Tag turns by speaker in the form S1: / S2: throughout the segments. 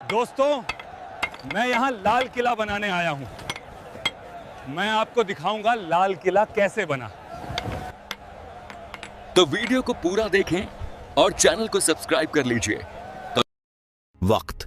S1: दोस्तों, मैं यहाँ लाल किला बनाने आया हूँ। मैं आपको दिखाऊंगा लाल किला कैसे बना।
S2: तो वीडियो को पूरा देखें और चैनल को सब्सक्राइब कर लीजिए।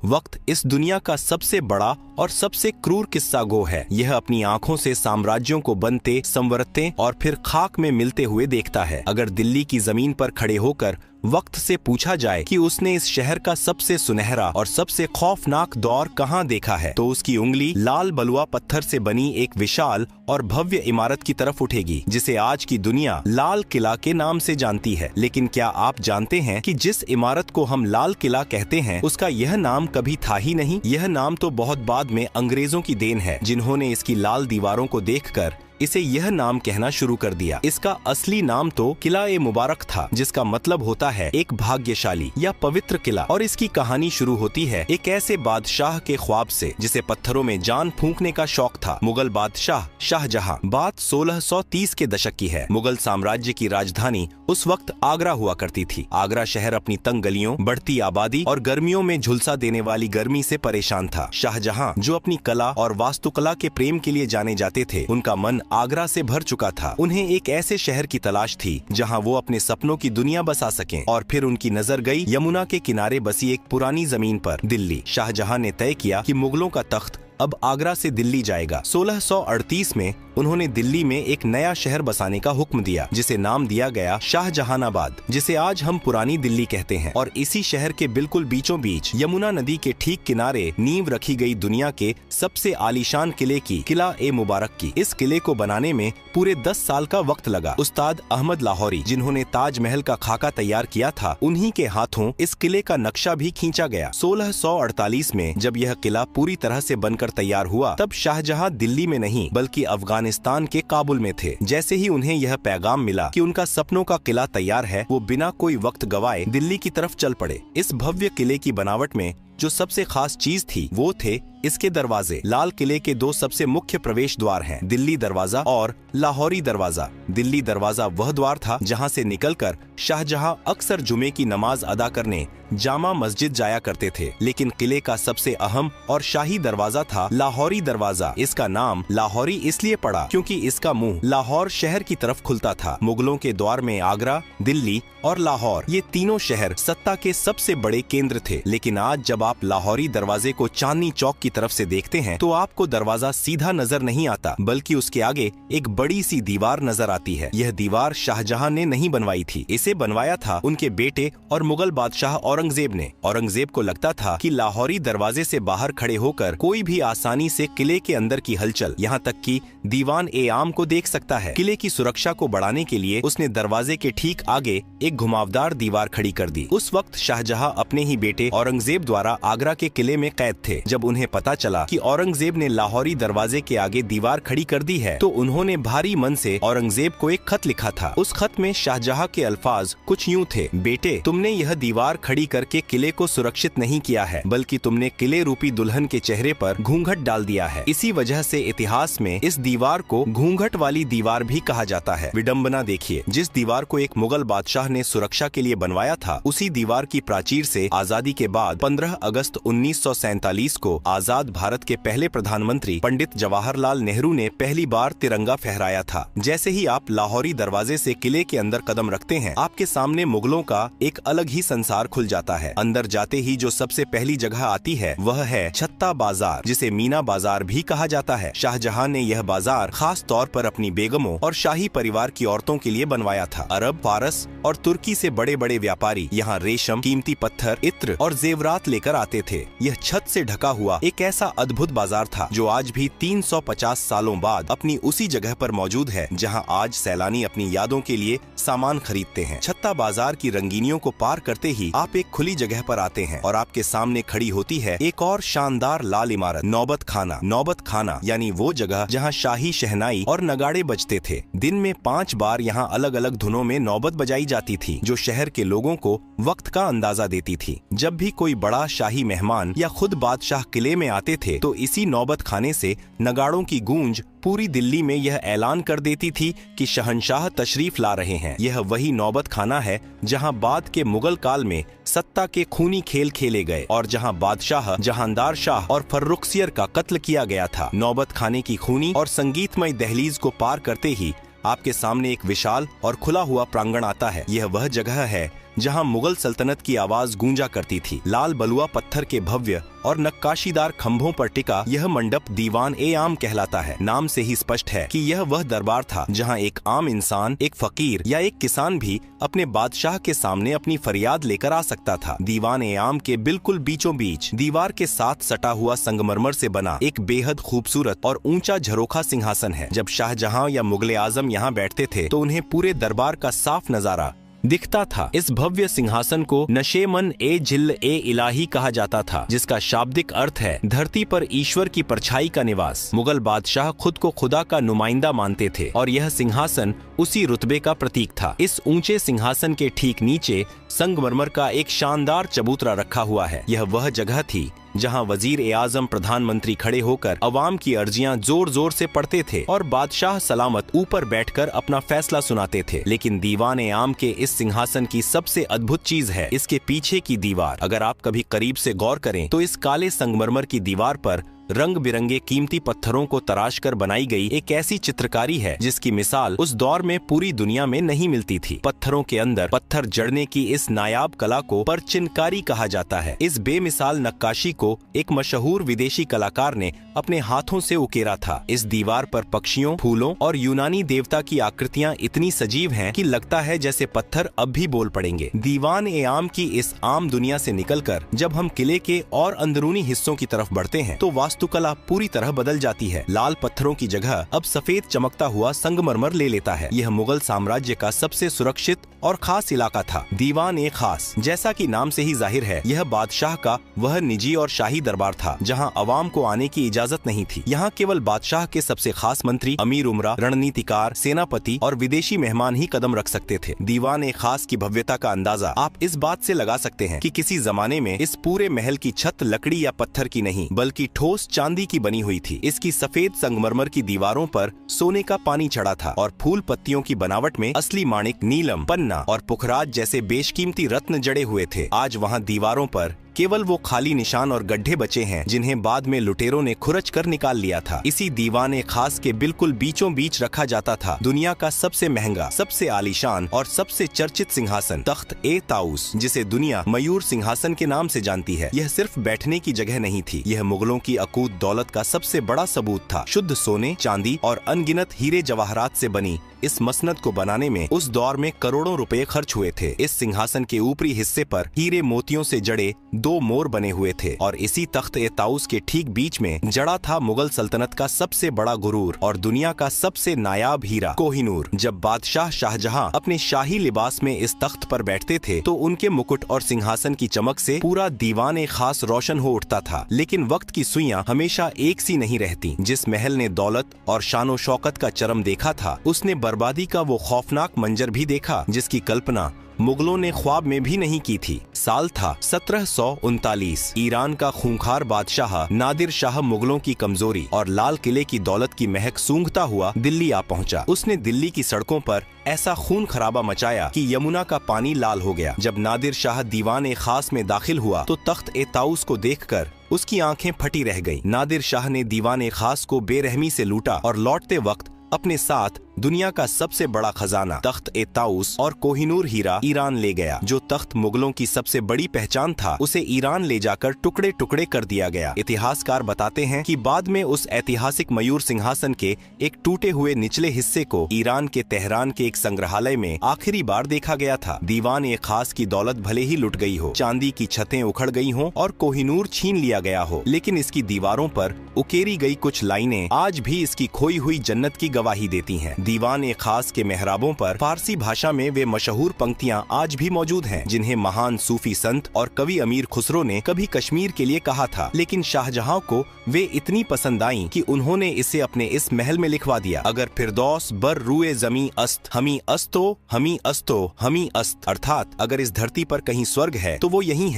S3: वक्त इस दुनिया का सबसे बड़ा और सबसे क्रूर किस्सा गो है। यह अपनी आंखों से साम्राज्यों को बनते, संवरते और फिर खाक में मिलते हुए देखता है। अगर दिल्ली की जमीन पर खड़े होकर वक्त से पूछा जाए कि उसने इस शहर का सबसे सुनहरा और सबसे खौफनाक दौर कहां देखा है, तो उसकी उंगली लाल बलुआ पत्थर से बनी एक विशाल और भव्य इमारत की तरफ उठेगी, जिसे आज की दुनिया लाल किला के नाम से जानती है। लेकिन क्या आप जानते हैं कि जिस इमारत को हम लाल किला कहते हैं, उसका यह नाम कभी था ही नहीं। यह नाम तो बहुत बाद में अंग्रेजों की देन है, जिन्होंने इसकी लाल दीवारों को देखकर इसे यह नाम कहना शुरू कर दिया। इसका असली नाम तो किला ए मुबारक था, जिसका मतलब होता है एक भाग्यशाली या पवित्र किला। और इसकी कहानी शुरू होती है एक ऐसे बादशाह के ख्वाब से जिसे पत्थरों में जान फूंकने का शौक था। मुगल बादशाह शाहजहां। बात 1630 के दशक की है। मुगल साम्राज्य की राजधानी उस वक्त आगरा हुआ करती थी। आगरा शहर अपनी तंग गलियों, बढ़ती आबादी और गर्मियों में झुलसा देने वाली गर्मी से परेशान था। शाहजहां, जो अपनी कला और वास्तुकला के प्रेम के लिए जाने जाते थे, उनका मन आगरा से भर चुका था। उन्हें एक ऐसे शहर की तलाश थी जहां वो अपने सपनों की दुनिया बसा सकें। और फिर उनकी नजर गई यमुना के किनारे बसी एक पुरानी जमीन पर, दिल्ली। शाहजहां ने तय किया कि मुगलों का तख्त अब आगरा से दिल्ली जाएगा। 1638 में उन्होंने दिल्ली में एक नया शहर बसाने का हुक्म दिया, जिसे नाम दिया गया शाहजहानाबाद, जिसे आज हम पुरानी दिल्ली कहते हैं। और इसी शहर के बिल्कुल बीचों बीच यमुना नदी के ठीक किनारे नींव रखी गई दुनिया के सबसे आलीशान किले की, किला ए मुबारक की। इस किले को बनाने में पूरे 10 साल का वक्त लगा। उस्ताद अहमद लाहौरी, जिन्होंने ताजमहल का खाका तैयार किया था, उन्हीं के हाथों इस किले का नक्शा भी खींचा गया। 1648 में जब यह किला पूरी तरह से बनकर तैयार हुआ, तब शाहजहां दिल्ली में नहीं बल्कि अफगानिस्तान के काबुल में थे। जैसे ही उन्हें यह पैगाम मिला कि उनका सपनों का किला तैयार है, वो बिना कोई वक्त गवाए दिल्ली की तरफ चल पड़े। इस भव्य किले की बनावट में जो सबसे खास चीज थी, वो थे इसके दरवाजे। लाल किले के 2 सबसे मुख्य प्रवेश द्वार हैं, दिल्ली दरवाजा और लाहौरी दरवाजा। दिल्ली दरवाजा वह द्वार था जहां से निकलकर शाहजहां अक्सर जुमे की नमाज अदा करने जामा मस्जिद जाया करते थे। लेकिन किले का सबसे अहम और शाही दरवाजा था लाहौरी दरवाजा। इसका नाम लाहौरी इसलिए पड़ा क्योंकि इसका मुंह लाहौर शहर की तरफ खुलता था। मुगलों के द्वार में आगरा, दिल्ली और लाहौर, ये तीनों शहर सत्ता के सबसे बड़े केंद्र थे। लेकिन आज जब आप लाहौरी दरवाजे को चांदनी चौक की तरफ से देखते हैं, तो आपको दरवाजा सीधा नजर नहीं आता, बल्कि उसके आगे एक बड़ी सी दीवार नजर आती है। यह दीवार शाहजहां ने नहीं बनवाई थी, इसे बनवाया था उनके बेटे और मुगल बादशाह औरंगजेब ने। औरंगजेब को लगता था कि लाहौरी दरवाजे से बाहर खड़े होकर कोई भी आसानी से किले के अंदर की हलचल, यहाँ तक कि दीवान ए आम को देख सकता है। किले की सुरक्षा को बढ़ाने के लिए उसने दरवाजे के ठीक आगे एक घुमावदार दीवार खड़ी कर दी। उस वक्त शाहजहां अपने ही बेटे औरंगजेब द्वारा आगरा के किले में कैद थे। जब उन्हें पता चला कि औरंगजेब ने लाहौरी दरवाजे के आगे दीवार खड़ी कर दी है, तो उन्होंने भारी मन से औरंगजेब को एक खत लिखा था। उस खत में शाहजहां के अल्फाज कुछ यूं थे: बेटे, तुमने यह दीवार खड़ी करके किले को सुरक्षित नहीं किया है, बल्कि तुमने किले रूपी दुल्हन के चेहरे पर घूंघट डाल दिया है। इसी वजह से इतिहास में इस दीवार को घूंघट वाली दीवार भी कहा जाता है। विडंबना देखिए, जिस दीवार को एक मुगल बादशाह ने सुरक्षा के लिए बनवाया था, उसी दीवार की प्राचीर से आजादी के बाद 15 अगस्त 1947 को आजाद भारत के पहले प्रधानमंत्री पंडित जवाहरलाल नेहरू ने पहली बार तिरंगा फहराया था। जैसे ही आप लाहौरी दरवाजे से किले के अंदर कदम रखते हैं, आपके सामने मुगलों का एक अलग ही संसार खुल जाता है। अंदर जाते ही जो सबसे पहली जगह आती है, वह है छत्ता बाजार, जिसे मीना बाजार भी कहा जाता है। शाहजहां ने यह बाजार खास तौर पर अपनी बेगमों और शाही परिवार की औरतों के लिए बनवाया था। अरब, फारस और तुर्की से बड़े बड़े व्यापारी यहाँ रेशम, कीमती पत्थर, इत्र और जेवरात लेकर आते थे। यह छत से ढका हुआ एक ऐसा अद्भुत बाजार था जो आज भी 350 सालों बाद अपनी उसी जगह पर मौजूद है, जहां आज सैलानी अपनी यादों के लिए सामान खरीदते हैं। छत्ता बाजार की रंगीनियों को पार करते ही आप एक खुली जगह पर आते हैं और आपके सामने खड़ी होती है एक और शानदार लाल इमारत, नौबत खाना। नौबत खाना यानी वो जगह जहां शाही शहनाई और नगाड़े बजते थे। दिन में 5 बार यहाँ अलग अलग धुनों में नौबत बजाई जाती थी, जो शहर के लोगों को वक्त का अंदाजा देती थी। जब भी कोई बड़ा शाही मेहमान या खुद बादशाह किले में आते थे, तो इसी नौबत खाने से नगाड़ों की गूंज पूरी दिल्ली में यह ऐलान कर देती थी कि शहंशाह तशरीफ ला रहे हैं। यह वही नौबत खाना है जहां बाद के मुगल काल में सत्ता के खूनी खेल खेले गए और जहां बादशाह जहांदार शाह और फर्रुखसियर का कत्ल किया गया था। नौबत खाने की खूनी और संगीतमय दहलीज को पार करते ही आपके सामने एक विशाल और खुला हुआ प्रांगण आता है। यह वह जगह है जहां मुगल सल्तनत की आवाज गूंजा करती थी। लाल बलुआ पत्थर के भव्य और नक्काशीदार खंभों पर टिका यह मंडप दीवान-ए-आम कहलाता है। नाम से ही स्पष्ट है कि यह वह दरबार था जहां एक आम इंसान, एक फकीर या एक किसान भी अपने बादशाह के सामने अपनी फरियाद लेकर आ सकता था। दीवान-ए-आम के बिल्कुल बीचों बीच दीवार के साथ सटा हुआ संगमरमर से बना एक बेहद खूबसूरत और ऊंचा झरोखा सिंहासन है। जब शाहजहां या मुगले आजम यहाँ बैठते थे तो उन्हें पूरे दरबार का साफ नजारा दिखता था। इस भव्य सिंहासन को नशेमन ए जिल ए इलाही कहा जाता था, जिसका शाब्दिक अर्थ है धरती पर ईश्वर की परछाई का निवास। मुगल बादशाह खुद को खुदा का नुमाइंदा मानते थे और यह सिंहासन उसी रुतबे का प्रतीक था। इस ऊंचे सिंहासन के ठीक नीचे संगमरमर का एक शानदार चबूतरा रखा हुआ है। यह वह जगह थी जहां वजीर-ए-आजम प्रधानमंत्री खड़े होकर अवाम की अर्जियां जोर जोर से पढ़ते थे और बादशाह सलामत ऊपर बैठकर अपना फैसला सुनाते थे। लेकिन दीवान-ए-आम के इस सिंहासन की सबसे अद्भुत चीज है इसके पीछे की दीवार। अगर आप कभी करीब से गौर करें तो इस काले संगमरमर की दीवार पर रंग बिरंगे कीमती पत्थरों को तराश कर बनाई गई एक ऐसी चित्रकारी है जिसकी मिसाल उस दौर में पूरी दुनिया में नहीं मिलती थी। पत्थरों के अंदर पत्थर जड़ने की इस नायाब कला को परचिनकारी कहा जाता है। इस बेमिसाल नक्काशी को एक मशहूर विदेशी कलाकार ने अपने हाथों से उकेरा था। इस दीवार पर पक्षियों, फूलों और यूनानी देवता की आकृतियाँ इतनी सजीव हैं कि लगता है जैसे पत्थर अब भी बोल पड़ेंगे। दीवान-ए-आम की इस आम दुनिया से निकलकर जब हम किले के और अंदरूनी हिस्सों की तरफ बढ़ते हैं तो वास्तुकला पूरी तरह बदल जाती है। लाल पत्थरों की जगह अब सफेद चमकता हुआ संगमरमर ले लेता है। यह मुगल साम्राज्य का सबसे सुरक्षित और खास इलाका था। दीवान-ए-खास, जैसा कि नाम से ही जाहिर है, यह बादशाह का वह निजी और शाही दरबार था जहां अवाम को आने की इजाजत नहीं थी। यहाँ केवल बादशाह के सबसे खास मंत्री, अमीर उमरा, रणनीतिकार, सेनापति और विदेशी मेहमान ही कदम रख सकते थे। दीवान-ए-खास की भव्यता का अंदाजा आप इस बात से लगा सकते हैं कि किसी जमाने में इस पूरे महल की छत लकड़ी या पत्थर की नहीं बल्कि ठोस चांदी की बनी हुई थी। इसकी सफेद संगमरमर की दीवारों पर सोने का पानी चढ़ा था और फूल पत्तियों की बनावट में असली माणिक, नीलम, पन्ना और पुखराज जैसे बेशकीमती रत्न जड़े हुए थे। आज वहाँ दीवारों पर केवल वो खाली निशान और गड्ढे बचे हैं जिन्हें बाद में लुटेरों ने खुरच कर निकाल लिया था। इसी दीवान-ए-खास के बिल्कुल बीचों बीच रखा जाता था दुनिया का सबसे महंगा, सबसे आलीशान और सबसे चर्चित सिंहासन, तख्त-ए-ताऊस, जिसे दुनिया मयूर सिंहासन के नाम से जानती है। यह सिर्फ बैठने की जगह नहीं थी, यह मुगलों की अकूत दौलत का सबसे बड़ा सबूत था। शुद्ध सोने, चांदी और अनगिनत हीरे जवाहरात से बनी इस मसनद को बनाने में उस दौर में करोड़ों रुपए खर्च हुए थे। इस सिंहासन के ऊपरी हिस्से पर हीरे मोतियों से जड़े 2 मोर बने हुए थे और इसी तख्त-ए-ताऊस के ठीक बीच में जड़ा था मुगल सल्तनत का सबसे बड़ा गुरूर और दुनिया का सबसे नायाब हीरा, कोहिनूर। जब बादशाह शाहजहां अपने शाही लिबास में इस तख्त पर बैठते थे तो उनके मुकुट और सिंहासन की चमक से पूरा दीवान-ए-खास रोशन हो उठता था। लेकिन वक्त की सुइयां हमेशा एक सी नहीं रहती। जिस महल ने दौलत और शानो शौकत का चरम देखा था, उसने बर्बादी का वो खौफनाक मंजर भी देखा जिसकी कल्पना मुगलों ने ख्वाब में भी नहीं की थी। साल था 1739। ईरान का खूंखार बादशाह नादिर शाह मुगलों की कमजोरी और लाल किले की दौलत की महक सूंघता हुआ दिल्ली आ पहुंचा। उसने दिल्ली की सड़कों पर ऐसा खून खराबा मचाया कि यमुना का पानी लाल हो गया। जब नादिर शाह दीवान-ए-खास में दाखिल हुआ तो तख्त-ए-ताऊस को देखकर उसकी आंखें फटी रह गईं। नादिर शाह ने दीवान-ए-खास को बेरहमी से लूटा और लौटते वक्त अपने साथ दुनिया का सबसे बड़ा खजाना, तख्त-ए-ताऊस और कोहिनूर हीरा ईरान ले गया। जो तख्त मुगलों की सबसे बड़ी पहचान था, उसे ईरान ले जाकर टुकड़े टुकड़े कर दिया गया। इतिहासकार बताते हैं कि बाद में उस ऐतिहासिक मयूर सिंहासन के एक टूटे हुए निचले हिस्से को ईरान के तेहरान के एक संग्रहालय में आखिरी बार देखा गया था। दीवान-ए-खास की दौलत भले ही लुट गई हो, चांदी की छतें उखड़ गई हों और कोहिनूर छीन लिया गया हो, लेकिन इसकी दीवारों पर उकेरी गई कुछ लाइनें आज भी इसकी खोई हुई जन्नत की गवाही देती हैं। दीवान ए खास के मेहराबों पर फारसी भाषा में वे मशहूर पंक्तियां आज भी मौजूद हैं, जिन्हें महान सूफी संत और कवि अमीर खुसरो ने कभी कश्मीर के लिए कहा था, लेकिन शाहजहां को वे इतनी पसंद आईं कि उन्होंने इसे अपने इस महल में लिखवा दिया। अगर फिरदौस बर रूए जमी अस्त हमी अस्तो हमी अस्तो हमी अस्त, अर्थात अगर इस धरती पर कहीं स्वर्ग है तो वो यही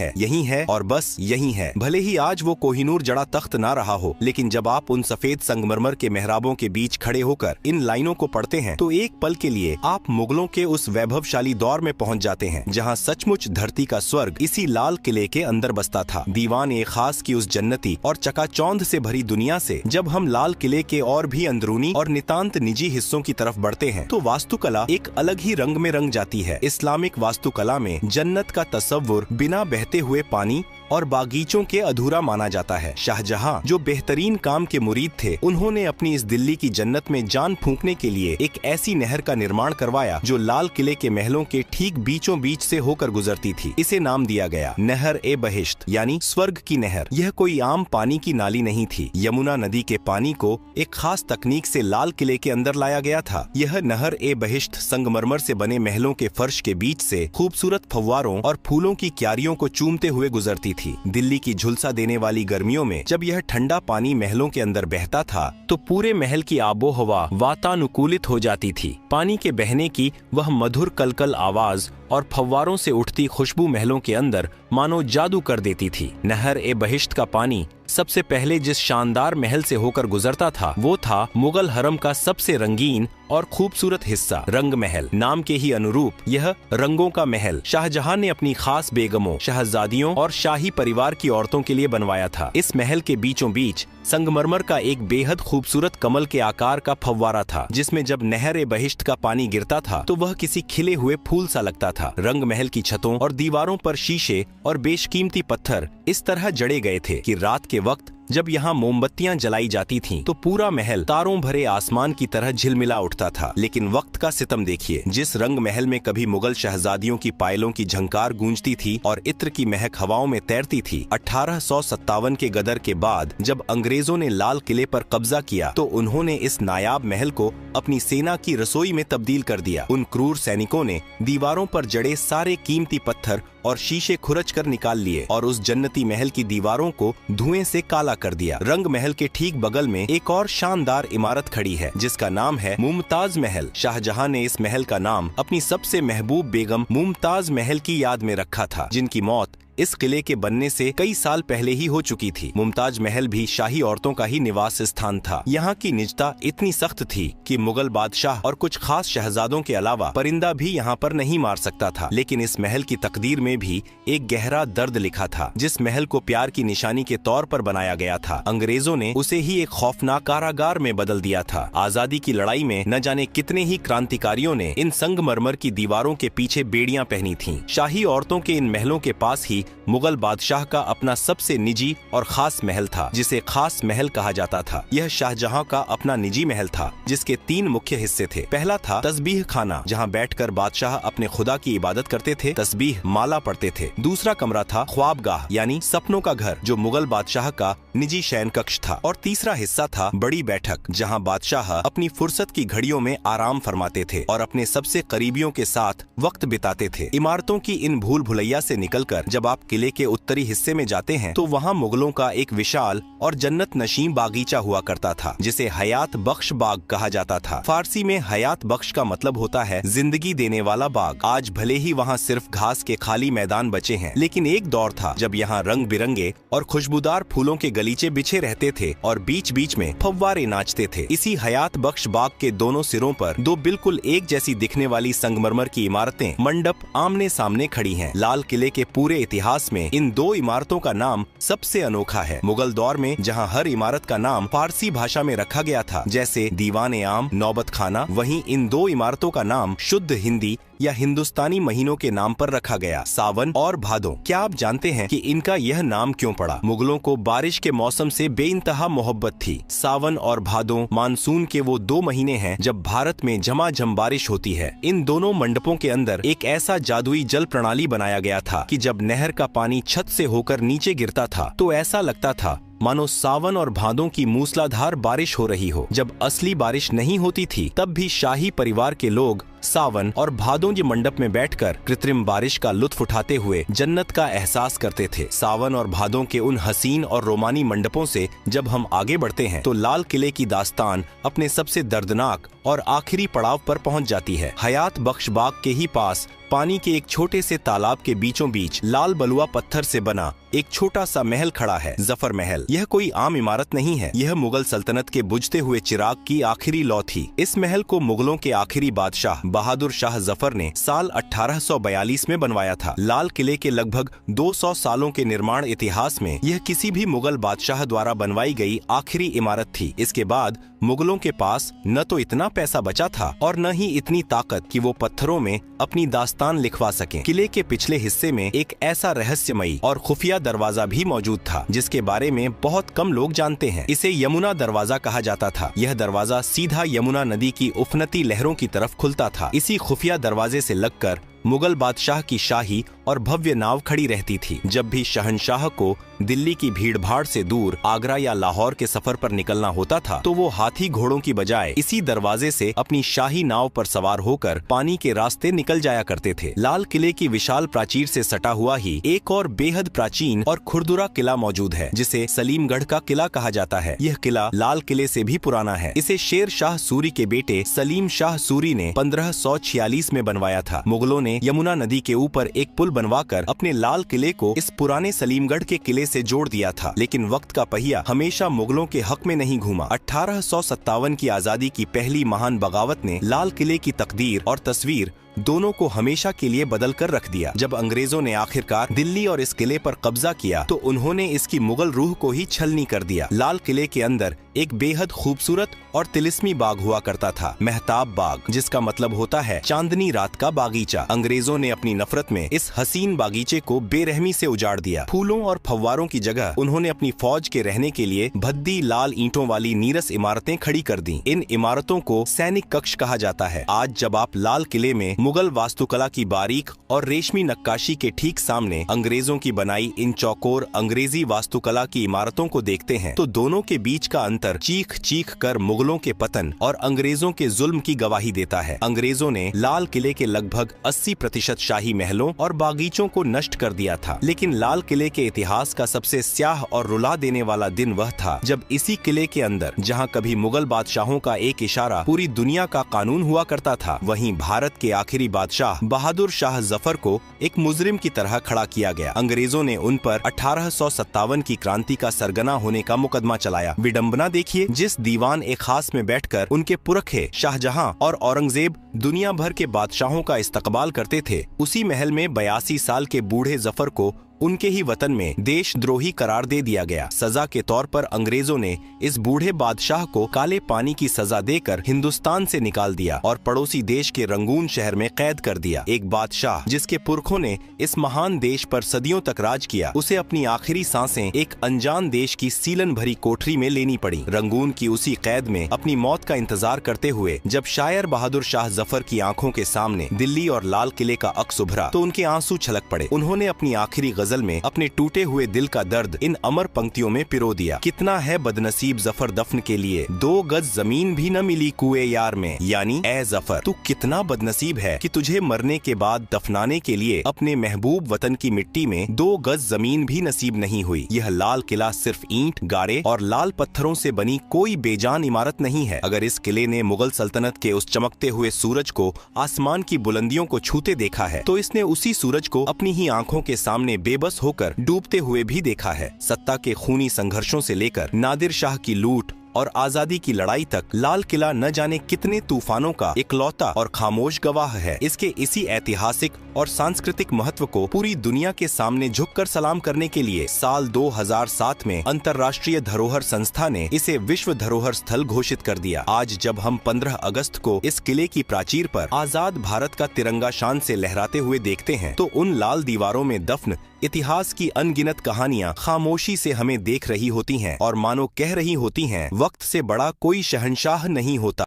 S3: है और बस यही है। भले ही आज वो कोहिनूर जड़ा तख्त ना रहा हो, लेकिन जब आप उन सफेद संगमरमर के मेहराबों के बीच खड़े होकर इन लाइनों को पढ़ते हैं तो एक पल के लिए आप मुगलों के उस वैभवशाली दौर में पहुंच जाते हैं जहां सचमुच धरती का स्वर्ग इसी लाल किले के अंदर बसता था। दीवान ए खास की उस जन्नती और चकाचौंध से भरी दुनिया से जब हम लाल किले के और भी अंदरूनी और नितांत निजी हिस्सों की तरफ बढ़ते हैं तो वास्तुकला एक अलग ही रंग में रंग जाती है। इस्लामिक वास्तुकला में जन्नत का तस्वुर बिना बहते हुए पानी और बागीचों के अधूरा माना जाता है। शाहजहां जो बेहतरीन काम के मुरीद थे, उन्होंने अपनी इस दिल्ली की जन्नत में जान फूंकने के लिए एक ऐसी नहर का निर्माण करवाया जो लाल किले के महलों के ठीक बीचों बीच से होकर गुजरती थी। इसे नाम दिया गया नहर ए बहिश्त, यानी स्वर्ग की नहर। यह कोई आम पानी की नाली नहीं थी। यमुना नदी के पानी को एक खास तकनीक से लाल किले के अंदर लाया गया था। यह नहर ए बहिश्त संगमरमर से बने महलों के फर्श के बीच से खूबसूरत फव्वारों और फूलों की क्यारियों को चूमते हुए गुजरती थी। दिल्ली की झुलसा देने वाली गर्मियों में जब यह ठंडा पानी महलों के अंदर बहता था तो पूरे महल की आबो हवा वातानुकूलित हो जाती थी। पानी के बहने की वह मधुर कलकल आवाज और फव्वारों से उठती खुशबू महलों के अंदर मानो जादू कर देती थी। नहर ए बहिश्त का पानी सबसे पहले जिस शानदार महल से होकर गुजरता था वो था मुगल हरम का सबसे रंगीन और खूबसूरत हिस्सा रंग महल। नाम के ही अनुरूप यह रंगों का महल शाहजहां ने अपनी खास बेगमों, शहजादियों और शाही परिवार की औरतों के लिए बनवाया था। इस महल के बीचों बीच संगमरमर का एक बेहद खूबसूरत कमल के आकार का फव्वारा था, जिसमें जब नहर ए बहिश्त का पानी गिरता था तो वह किसी खिले हुए फूल सा लगता था। रंग महल की छतों और दीवारों पर शीशे और बेशकीमती पत्थर इस तरह जड़े गए थे कि रात के वक्त जब यहाँ मोमबत्तियां जलाई जाती थीं, तो पूरा महल तारों भरे आसमान की तरह झिलमिला उठता था। लेकिन वक्त का सितम देखिए, जिस रंग महल में कभी मुगल शहजादियों की पायलों की झंकार गूंजती थी और इत्र की महक हवाओं में तैरती थी, 1857 के गदर के बाद जब अंग्रेजों ने लाल किले पर कब्जा किया तो उन्होंने इस नायाब महल को अपनी सेना की रसोई में तब्दील कर दिया। उन क्रूर सैनिकों ने दीवारों पर जड़े सारे कीमती पत्थर और शीशे खुरच कर निकाल लिए और उस जन्नती महल की दीवारों को धुएं से काला कर दिया। रंग महल के ठीक बगल में एक और शानदार इमारत खड़ी है जिसका नाम है मुमताज महल। शाहजहां ने इस महल का नाम अपनी सबसे महबूब बेगम मुमताज महल की याद में रखा था, जिनकी मौत इस किले के बनने से कई साल पहले ही हो चुकी थी। मुमताज महल भी शाही औरतों का ही निवास स्थान था। यहाँ की निजता इतनी सख्त थी कि मुगल बादशाह और कुछ खास शहजादों के अलावा परिंदा भी यहाँ पर नहीं मार सकता था। लेकिन इस महल की तकदीर में भी एक गहरा दर्द लिखा था। जिस महल को प्यार की निशानी के तौर पर बनाया गया था, अंग्रेजों ने उसे ही एक खौफनाक कारागार में बदल दिया था। आजादी की लड़ाई में न जाने कितने ही क्रांतिकारियों ने इन संगमरमर की दीवारों के पीछे बेड़ियां पहनी थीं। शाही औरतों के इन महलों के पास ही मुगल बादशाह का अपना सबसे निजी और खास महल था, जिसे खास महल कहा जाता था। यह शाहजहां का अपना निजी महल था, जिसके 3 मुख्य हिस्से थे। पहला था तस्बीह खाना, जहां बैठकर बादशाह अपने खुदा की इबादत करते थे, तस्बीह माला पढ़ते थे। दूसरा कमरा था ख्वाबगाह, यानी सपनों का घर, जो मुगल बादशाह का निजी शयन कक्ष था। और तीसरा हिस्सा था बड़ी बैठक, जहाँ बादशाह अपनी फुर्सत की घड़ियों में आराम फरमाते थे और अपने सबसे करीबियों के साथ वक्त बिताते थे। इमारतों की इन भूल भुलैया से निकलकर जब आप किले के उत्तरी हिस्से में जाते हैं तो वहाँ मुगलों का एक विशाल और जन्नत नशीं बागीचा हुआ करता था, जिसे हयात बख्श बाग कहा जाता था। फारसी में हयात बख्श का मतलब होता है जिंदगी देने वाला बाग। आज भले ही वहाँ सिर्फ घास के खाली मैदान बचे हैं, लेकिन एक दौर था जब यहाँ रंग बिरंगे और खुशबूदार फूलों के गलीचे बिछे रहते थे और बीच बीच में फव्वारे नाचते थे। इसी हयात बख्श बाग के दोनों सिरों पर 2 बिल्कुल एक जैसी दिखने वाली संगमरमर की इमारतें मंडप आमने सामने खड़ी हैं। लाल किले के पूरे इतिहास में इन 2 इमारतों का नाम सबसे अनोखा है। मुगल दौर में जहां हर इमारत का नाम फारसी भाषा में रखा गया था, जैसे दीवान ए आम, नौबत खाना, वहीं इन 2 इमारतों का नाम शुद्ध हिंदी या हिंदुस्तानी महीनों के नाम पर रखा गया, सावन और भादो। क्या आप जानते हैं कि इनका यह नाम क्यों पड़ा? मुगलों को बारिश के मौसम से बेइंतहा मोहब्बत थी। सावन और भादो मानसून के वो 2 महीने हैं जब भारत में झमाझम बारिश होती है। इन दोनों मंडपों के अंदर एक ऐसा जादुई जल प्रणाली बनाया गया था कि जब नहर का पानी छत से होकर नीचे गिरता था तो ऐसा लगता था मानो सावन और भादों की मूसलाधार बारिश हो रही हो। जब असली बारिश नहीं होती थी तब भी शाही परिवार के लोग सावन और भादों के मंडप में बैठकर कृत्रिम बारिश का लुत्फ उठाते हुए जन्नत का एहसास करते थे। सावन और भादों के उन हसीन और रोमानी मंडपों से जब हम आगे बढ़ते हैं तो लाल किले की दास्तान अपने सबसे दर्दनाक और आखिरी पड़ाव पर पहुंच जाती है। हयात बख्श बाग के ही पास पानी के एक छोटे से तालाब के बीचों बीच लाल बलुआ पत्थर से बना एक छोटा सा महल खड़ा है, जफर महल। यह कोई आम इमारत नहीं है, यह मुगल सल्तनत के बुझते हुए चिराग की आखिरी लौ थी। इस महल को मुगलों के आखिरी बादशाह बहादुर शाह जफर ने साल 1842 में बनवाया था। लाल किले के लगभग 200 सालों के निर्माण इतिहास में यह किसी भी मुगल बादशाह द्वारा बनवाई गई आखिरी इमारत थी। इसके बाद मुगलों के पास न तो इतना पैसा बचा था और न ही इतनी ताकत कि वो पत्थरों में अपनी दास्तान लिखवा सकें। किले के पिछले हिस्से में एक ऐसा रहस्यमयी और खुफिया दरवाजा भी मौजूद था जिसके बारे में बहुत कम लोग जानते हैं। इसे यमुना दरवाजा कहा जाता था। यह दरवाजा सीधा यमुना नदी की उफनती लहरों की तरफ खुलता था। इसी खुफिया दरवाजे से लगकर मुगल बादशाह की शाही और भव्य नाव खड़ी रहती थी। जब भी शहंशाह को दिल्ली की भीड़-भाड़ से दूर आगरा या लाहौर के सफर पर निकलना होता था तो वो हाथी घोड़ों की बजाय इसी दरवाजे से अपनी शाही नाव पर सवार होकर पानी के रास्ते निकल जाया करते थे। लाल किले की विशाल प्राचीर से सटा हुआ ही एक और बेहद प्राचीन और खुरदुरा किला मौजूद है जिसे सलीमगढ़ का किला कहा जाता है। यह किला लाल किले से भी पुराना है। इसे शेर शाह सूरी के बेटे सलीम शाह सूरी ने 1546 में बनवाया था। मुगलों ने यमुना नदी के ऊपर एक पुल बनवाकर अपने लाल किले को इस पुराने सलीमगढ़ के किले से जोड़ दिया था। लेकिन वक्त का पहिया हमेशा मुगलों के हक में नहीं घूमा। 1857 की आजादी की पहली महान बगावत ने लाल किले की तकदीर और तस्वीर दोनों को हमेशा के लिए बदल कर रख दिया। जब अंग्रेजों ने आखिरकार दिल्ली और इस किले पर कब्जा किया तो उन्होंने इसकी मुगल रूह को ही छलनी कर दिया। लाल किले के अंदर एक बेहद खूबसूरत और तिलिस्मी बाग हुआ करता था, मेहताब बाग, जिसका मतलब होता है चांदनी रात का बागीचा। अंग्रेजों ने अपनी नफरत में इस हसीन बागीचे को बेरहमी से उजाड़ दिया। फूलों और फव्वारों की जगह उन्होंने अपनी फौज के रहने के लिए भद्दी लाल ईंटों वाली नीरस इमारतें खड़ी कर दी। इन इमारतों को सैनिक कक्ष कहा जाता है। आज जब आप लाल किले में मुगल वास्तुकला की बारीक और रेशमी नक्काशी के ठीक सामने अंग्रेजों की बनाई इन चौकोर अंग्रेजी वास्तुकला की इमारतों को देखते हैं तो दोनों के बीच का अंतर चीख चीख कर मुगलों के पतन और अंग्रेजों के जुल्म की गवाही देता है। अंग्रेजों ने लाल किले के लगभग 80% शाही महलों और बागीचों को नष्ट कर दिया था। लेकिन लाल किले के इतिहास का सबसे स्याह और रुला देने वाला दिन वह था जब इसी किले के अंदर, जहाँ कभी मुगल बादशाहों का एक इशारा पूरी दुनिया का कानून हुआ करता था, वहीं भारत के आखिरी बादशाह बहादुर शाह जफर को एक मुजरिम की तरह खड़ा किया गया। अंग्रेजों ने उन पर 1857 की क्रांति का सरगना होने का मुकदमा चलाया। विडंबना देखिए, जिस दीवान ए खास में बैठकर उनके पुरखे शाहजहां और औरंगजेब दुनिया भर के बादशाहों का इस्तकबाल करते थे, उसी महल में 82 साल के बूढ़े जफर को उनके ही वतन में देशद्रोही करार दे दिया गया। सजा के तौर पर अंग्रेजों ने इस बूढ़े बादशाह को काले पानी की सजा देकर हिंदुस्तान से निकाल दिया और पड़ोसी देश के रंगून शहर में कैद कर दिया। एक बादशाह जिसके पुरखों ने इस महान देश पर सदियों तक राज किया, उसे अपनी आखिरी सांसें एक अनजान देश की सीलन भरी कोठरी में लेनी पड़ी। रंगून की उसी कैद में अपनी मौत का इंतजार करते हुए जब शायर बहादुर शाह जफर की आंखों के सामने दिल्ली और लाल किले का अक्स उभरा तो उनके आंसू छलक पड़े। उन्होंने अपनी आखिरी गजल में अपने टूटे हुए दिल का दर्द इन अमर पंक्तियों में पिरो दिया। कितना है बदनसीब जफर दफन के लिए, 2 गज जमीन भी न मिली कुएं यार में। यानी ए जफर, तू कितना बदनसीब है कि तुझे मरने के बाद दफनाने के लिए अपने महबूब वतन की मिट्टी में 2 गज जमीन भी नसीब नहीं हुई। यह लाल किला सिर्फ ईंट, गारे और लाल पत्थरों से बनी कोई बेजान इमारत नहीं है। अगर इस किले ने मुगल सल्तनत के उस चमकते हुए सूरज को आसमान की बुलंदियों को छूते देखा है तो इसने उसी सूरज को अपनी ही आंखों के सामने बेबस होकर डूबते हुए भी देखा है। सत्ता के खूनी संघर्षों से लेकर नादिर शाह की लूट और आजादी की लड़ाई तक लाल किला न जाने कितने तूफानों का इकलौता और खामोश गवाह है। इसके इसी ऐतिहासिक और सांस्कृतिक महत्व को पूरी दुनिया के सामने झुककर सलाम करने के लिए साल 2007 में अंतर्राष्ट्रीय धरोहर संस्था ने इसे विश्व धरोहर स्थल घोषित कर दिया। आज जब हम 15 अगस्त को इस किले की प्राचीर पर आजाद भारत का तिरंगा शान से लहराते हुए देखते हैं तो उन लाल दीवारों में दफन इतिहास की अनगिनत कहानियां खामोशी से हमें देख रही होती हैं और मानो कह रही होती हैं, वक्त से बड़ा कोई शहंशाह नहीं होता।